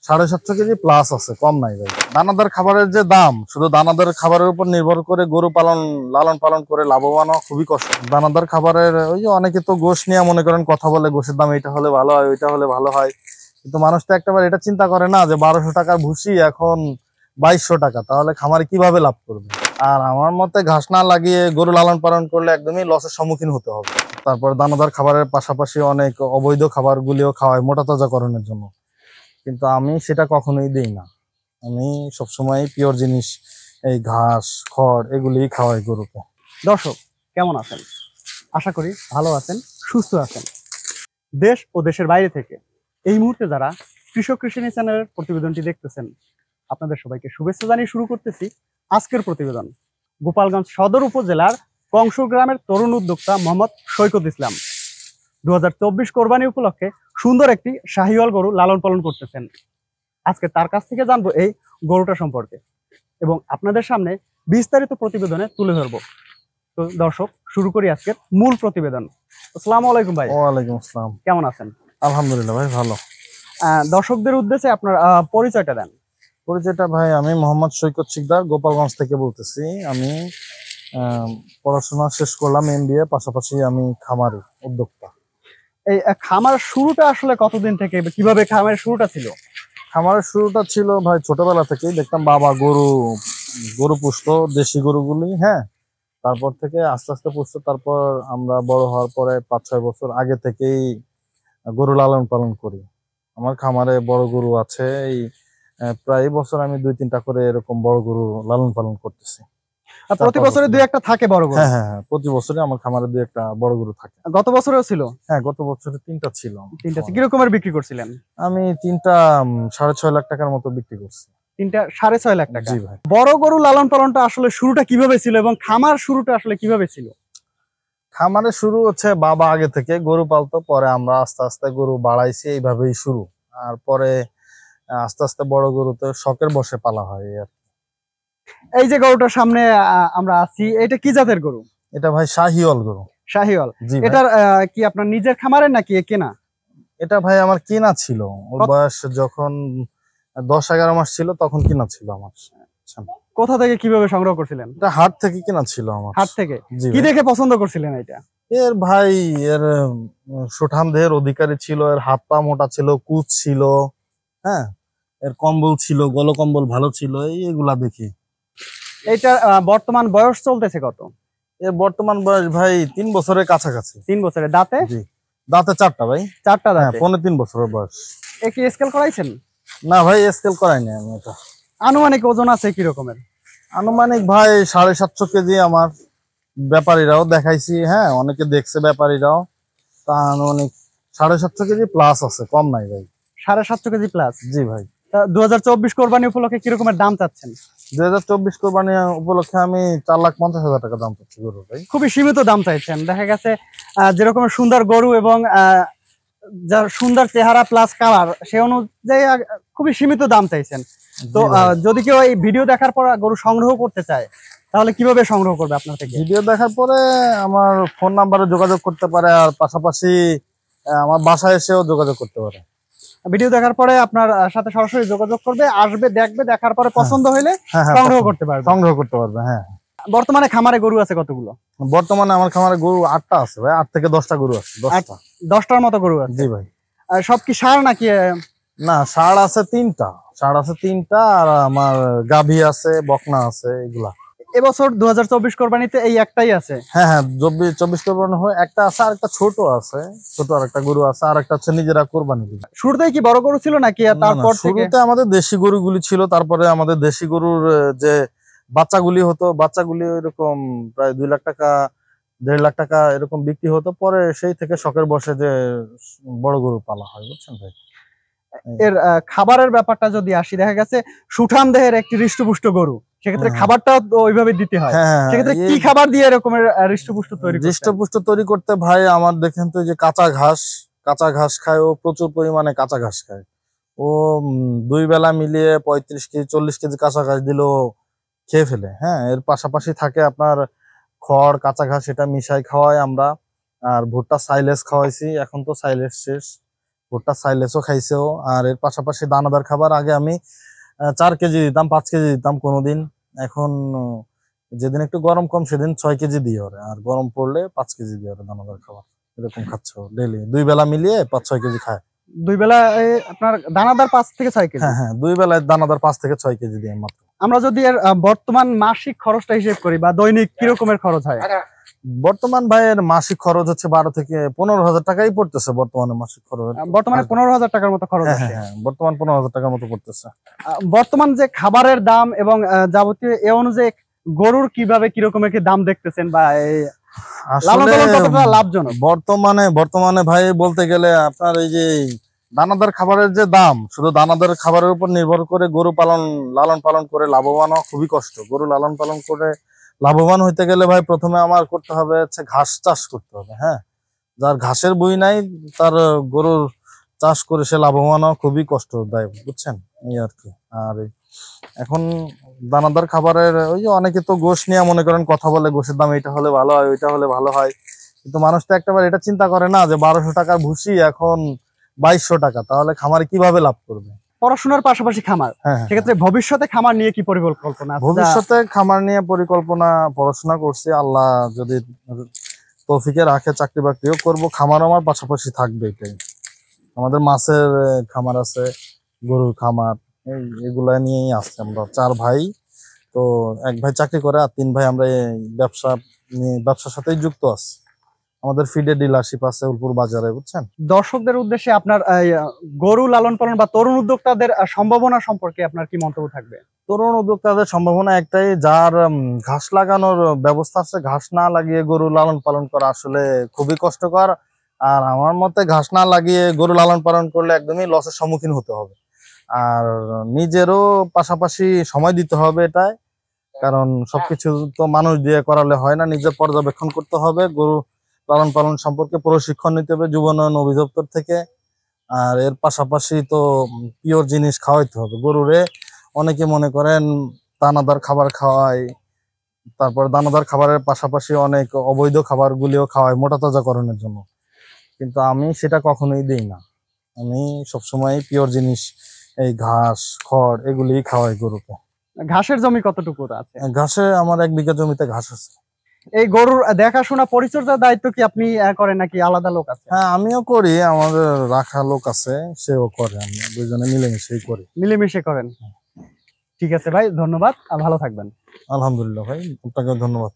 750 KG plus আছে, কম নাই ভাই। দানাদার খাবারের যে দাম, শুধু দানাদার খাবারের উপর নির্ভর করে গরু লালন পালন করে লাভবান হওয়া খুবই কষ্ট। দানাদার খাবারের ওই যে অনেকে তো গোশ নিয়ে মনে করেন কথা বলে, গোশের দাম এটা হলে ভালো হয়, ওইটা হলে ভালো হয়, কিন্তু মানুষ তো একটাবার এটা চিন্তা করে না যে 1200 টাকার ভুসি এখন 2200 টাকা, তাহলে খামারে কিভাবে লাভ করবে। আর আমার মতে ঘাস না লাগিয়ে গরু লালন পালন করলে একদমই লসের সম্মুখীন হতে হবে। তারপর দানাদার খাবারের পাশাপাশি অনেক অবৈধ খাবারগুলিও খাওয়ায় মোটা তাজাকরণের জন্য, কিন্তু আমি সেটা কখনোই দিই না। আমি সবসময় পিওর জিনিস, এই ঘাস খড় এগুলিই খাওয়াই গরুকে। দর্শক কেমন আছেন? আশা করি ভালো আছেন, সুস্থ আছেন। দেশ ও দেশের বাইরে থেকে এই মুহূর্তে যারা কৃষক কৃষিনী চ্যানেলের প্রতিবেদনটি দেখতেছেন, আপনাদের সবাইকে শুভেচ্ছা জানিয়ে শুরু করতেছি আজকের প্রতিবেদন। গোপালগঞ্জ সদর উপজেলার কংস গ্রামের তরুণ উদ্যোক্তা মোহাম্মদ সৈকত ইসলাম 2024 কোরবানি উপলক্ষে সুন্দর একটি শাহিওয়াল গরু লালন পালন করতেছেন। আজকে তার কাছ থেকে জানবো এই গরুটা সম্পর্কে এবং আপনাদের সামনে বিস্তারিত প্রতিবেদনে তুলে ধরবো। তো দর্শক শুরু করি আজকের মূল প্রতিবেদন। আসসালামু আলাইকুম ভাই। ওয়ালাইকুম আসসালাম। কেমন আছেন? আলহামদুলিল্লাহ ভাই, ভালো। দর্শকদের উদ্দেশ্যে আপনার পরিচয়টা দেন। পরিচয়টা ভাই, আমি মোহাম্মদ সৈকত শিকদার, গোপালগঞ্জ থেকে বলতেছি। আমি পড়াশোনা শেষ করলাম MBA, পাশাপাশি আমি খামারি উদ্যোক্তা। এই খামার শুরুটা আসলে কতদিন থেকে, কিভাবে খামারের শুরুটা ছিল? খামারের শুরুটা ছিল ভাই ছোটবেলা থেকেই দেখতাম বাবা গরু পুষতো, দেশি গরুগুলি। হ্যাঁ, তারপর থেকে আস্তে আস্তে পুষতো। তারপর আমরা বড় হওয়ার পরে 5-6 বছর আগে থেকেই গরু লালন পালন করি। আমার খামারে বড় গরু আছে, এই প্রায় বছর আমি 2-3টা করে এরকম বড় গরু লালন পালন করতেছি। প্রতি বছরে 2-1টা থাকে বড় গরু? হ্যাঁ, প্রতি বছরে আমার খামারে 2-1টা বড় গরু থাকে। গত বছরেও ছিল? হ্যাঁ, গত বছরে 3টা ছিল। 3টা? কি রকমের বিক্রি করছিলেন? আমি 3টা 6.5 লাখ টাকার মতো বিক্রি করছি। 3টা 6.5 লাখ টাকা? জি ভাই। বড় গরু লালন পালনটা আসলে শুরুটা কিভাবে ছিল এবং খামার শুরুটা আসলে কিভাবে ছিল? খামারের শুরু হচ্ছে বাবা আগে থেকে গরু পালতো, পরে আমরা আস্তে আস্তে গরু বাড়াইছি, এইভাবেই শুরু। আর পরে আস্তে আস্তে বড় গরুতে শখের বসে পালা হয়। এই যে গরুটার সামনে আমরা আছি, এটা কি জাতের গরু? এটা ভাই শাহিওয়াল গরু। শাহিওয়াল? জি। এটার কি আপনার নিজের খামারের নাকি কেনা? এটা ভাই আমার কেনা ছিল। ওর বয়স যখন 10-11 মাস ছিল তখন কেনা ছিল আমার। কোথা থেকে কিভাবে সংগ্রহ করছিলেন? এটা হাট থেকে কেনা ছিল আমার। হাট থেকে? কি দেখে পছন্দ করছিলেন এটা? এর ভাই এর সুঠাম দেহের অধিকারী ছিল, এর হাত পা মোটা ছিল, কুচ ছিল, হ্যাঁ, এর কম্বল ছিল, গলকম্বল ভালো ছিল, এইগুলা দেখি। এটা বর্তমান বয়স চলতেছে কত? এর বর্তমান বয়স ভাই 3 বছরের কাছাকাছি। 3 বছরের? দাঁতে? জি, দাঁতে 4টা ভাই। 4টা দাঁতে? 3.5 বছরের বয়স। এ কি স্কেল করাইছেন? না ভাই, স্কেল করাইনি আমি। এটা আনুমানিক ওজন আছে কি রকমের? আনুমানিক ভাই 750 কেজি। আমার ব্যাপারীরাও দেখাইছি, হ্যাঁ, অনেকে দেখছে ব্যাপারীরাও, তা আনুমানিক 750 কেজি প্লাস আছে, কম নাই ভাই। 750 কেজি প্লাস? জি ভাই। 2024 কোরবানি উপলক্ষে কি রকমের দাম চাচ্ছেন? 2024 কোরবানি উপলক্ষে আমি 4,50,000 টাকা দাম চাচ্ছি গরু ভাই। খুবই সীমিত দাম চাইছেন। দেখা গেছে যেরকম সুন্দর গরু এবং যার সুন্দর চেহারা প্লাস কালার, সে অনুযায়ী খুবই সীমিত দাম চাইছেন। তো যদি কেউ এই ভিডিও দেখার পর গরু সংগ্রহ করতে চায় তাহলে কিভাবে সংগ্রহ করবে আপনার থেকে? ভিডিও দেখার পরে আমার ফোন নাম্বারে যোগাযোগ করতে পারে, আর পাশাপাশি আমার বাসায় এসেও যোগাযোগ করতে পারে। ভিডিও দেখার পরে আপনার সাথে সরাসরি যোগাযোগ করবে, আসবে, দেখবে, দেখার পরে পছন্দ হইলে সংগ্রহ করতে পারবে। হ্যাঁ। বর্তমানে খামারে গরু আছে কতগুলো? বর্তমানে আমার খামারে গরু 8টা আছে ভাই, 8 থেকে 10টা গরু আছে। 10টার মতো গরু আছে? জি ভাই। সব কি ষাঁড় নাকি? না, ষাঁড় আছে 3টা, আর আমার গাভী আছে, বকনা আছে, এগুলা। এবছর 2024 কোরবানিতে এই একটাই আছে? হ্যাঁ, 24 কোরবানি হয় একটা আছে, আর একটা ছোট আছে, ছোট আর একটা গরু আছে, আর একটা হচ্ছে নিজেরা কোরবানি দিবে। শুরুতেই কি বড় গরু ছিল নাকি তারপর থেকে? শুরুতে আমাদের দেশি গরুগুলি ছিল, তারপরে আমাদের দেশি গরুর যে বাচ্চাগুলি হতো, বাচ্চাগুলি এরকম প্রায় 2 লাখ টাকা 1.5 লাখ টাকা এরকম বিক্রি হতো। পরে সেই থেকে শখের বসে যে বড় গরু পালা হয়, বুঝছেন ভাই। এর খাবারের ব্যাপারটা যদি আসি, দেখা গেছে সুঠাম দেহের একটি হৃষ্টপুষ্ট গরু, সেক্ষেত্রে খাবারটাও তো ওইভাবে দিতে হয়। সেক্ষেত্রে কি খাবার দিয়ে এরকমের হৃষ্টপুষ্ট তৈরি করতে ভাই? আমার দেখেন তো যে কাঁচা ঘাস খায়, ও প্রচুর পরিমাণে কাঁচা ঘাস খায়। ও 2 বেলা মিলিয়ে 35 কেজি 40 কেজি কাঁচা ঘাস দিলেও খেয়ে ফেলে। হ্যাঁ, এর পাশাপাশি থাকে আপনার খড়, কাঁচা ঘাস, এটা মিশাই খাওয়াই আমরা। আর ভুট্টা সাইলেজ খাওয়াইছি, এখন তো সাইলেজ শেষ, ভুট্টা সাইলেসও খাইছেও। আর এর পাশাপাশি দানাদার খাবার আগে আমি 4 কেজি দিতাম, 5 কেজি দিতাম কোনোদিন। এখন যেদিন একটু গরম কম সেদিন 6 কেজি দিই ওরে, আর গরম পড়লে 5 কেজি দিই ওরে দানাদার খাবার। এরকম খাচ্ছে ডেইলি, 2 বেলা মিলিয়ে 5-6 কেজি খায়। 2 বেলা আপনার দানাদার 5 থেকে 6 কেজি। হ্যাঁ হ্যাঁ, 2 বেলায় দানাদার 5 থেকে 6 কেজি দিই মাত্র। আমরা যদি এর বর্তমান মাসিক খরচটা হিসেব করি বা দৈনিক কি রকমের খরচ হয়? বর্তমান ভাইয়ের মাসিক খরচ হচ্ছে 12 থেকে 15,000 টাকাই পড়তেছে বর্তমানে মাসিক খরচ। বর্তমানে 15,000 টাকার মতো খরচ হ্যাঁ আসে। হ্যাঁ হ্যাঁ, বর্তমান 15,000 টাকার মতো পড়তেছে। বর্তমান যে খাবারের দাম এবং যাবতীয় এ অনুযায়ী গরুর কিভাবে কি রকমের কি দাম দেখতেছেন, বা লালন আসলে পালন কতটা লাভজনক? বর্তমানে ভাই বলতে গেলে আপনার এই যে দানাদার খাবারের যে দাম, শুধু দানাদার খাবারের উপর নির্ভর করে গরু লালন পালন করে লাভবান হওয়া খুবই কষ্ট। গরু লালন পালন করে লাভবান হইতে গেলে ভাই প্রথমে আমার করতে হবে হচ্ছে ঘাস চাষ করতে হবে। হ্যাঁ, যার ঘাসের বই নাই তার গরুর চাষ করে সে লাভবান হওয়া খুবই কষ্টদায়ক, বুঝছেন? এই আর কি। আর এখন দানাদার খাবারের ওই যে অনেকে তো গোশ নিয়ে মনে করেন কথা বলে, গোশের দাম এটা হলে ভালো হয়, ওইটা হলে ভালো হয়। কিন্তু মানুষ তো একটাবার এটা চিন্তা করে না যে 1200 টাকার ভুসি এখন 2200 টাকা, তাহলে খামারে কিভাবে লাভ করবে? পড়াশোনার পাশাপাশি খামার, হ্যাঁ হ্যাঁ। সেক্ষেত্রে ভবিষ্যতে খামার নিয়ে কি পরিকল্পনা আছে? ভবিষ্যতে খামার নিয়ে পরিকল্পনা, পড়াশোনা করছি, আল্লাহ যদি তৌফিকে রাখে চাকরি বাকরিও করবো, খামার আমার পাশাপাশি থাকবে। এটাই আমাদের মাছের খামার আছে, গরুর খামার, এগুলা নিয়েই আসছে। আমরা 4 ভাই, তো 1 ভাই চাকরি করে আর 3 ভাই আমরা এই ব্যবসার সাথেই যুক্ত আছি। আমাদের ফিডের ডিলারশিপ আছে উলপুর বাজারে, বুঝছেন? দর্শকদের উদ্দেশ্যে আপনার গরু লালন পালন বা তরুণ উদ্যোক্তাদের সম্ভাবনা সম্পর্কে আপনার কি মন্তব্য থাকবে? তরুণ উদ্যোক্তাদের সম্ভাবনা একটাই, যার ঘাস লাগানোর ব্যবস্থা আছে, ঘাস না লাগিয়ে গরু লালন পালন করা আসলে খুবই কষ্টকর। আর আমার মতে ঘাস না লাগিয়ে গরু লালন পালন করলে একদমই লসের সম্মুখীন হতে হবে। আর নিজেরও পাশাপাশি সময় দিতে হবে এটায়, কারণ সবকিছু তো মানুষ দিয়ে করালে হয় না, নিজে পর্যবেক্ষণ করতে হবে। গরু লালন পালন সম্পর্কে প্রশিক্ষণ নিতে হবে যুব উন্নয়ন অধিদপ্তর থেকে। আর এর পাশাপাশি তো পিওর জিনিস খাওয়াইতে হবে গরুরে। অনেকে মনে করেন দানাদার খাবার খাওয়ায়, তারপর দানাদার খাবারের পাশাপাশি অনেক অবৈধ খাবারগুলিও খাওয়ায় মোটা তাজাকরণের জন্য, কিন্তু আমি সেটা কখনোই দিই না। আমি সবসময় পিওর জিনিস, এই ঘাস খড় এগুলি খাওয়াই গরুকে। ঘাসের জমি কতটুকু আছে? ঘাসে আমার 1 বিঘা জমিতে ঘাস আছে। এই গরুর দেখাশোনা পরিচর্যার দায়িত্ব কি আপনি করেন নাকি আলাদা লোক আছে? হ্যাঁ, আমিও করি, আমাদের রাখা লোক আছে, সেও করে, আমরা দুজনে মিলেমিশেই করি। মিলেমিশে করেন। ঠিক আছে ভাই, ধন্যবাদ, ভালো থাকবেন। আলহামদুলিল্লাহ ভাই, আপনাকে ধন্যবাদ।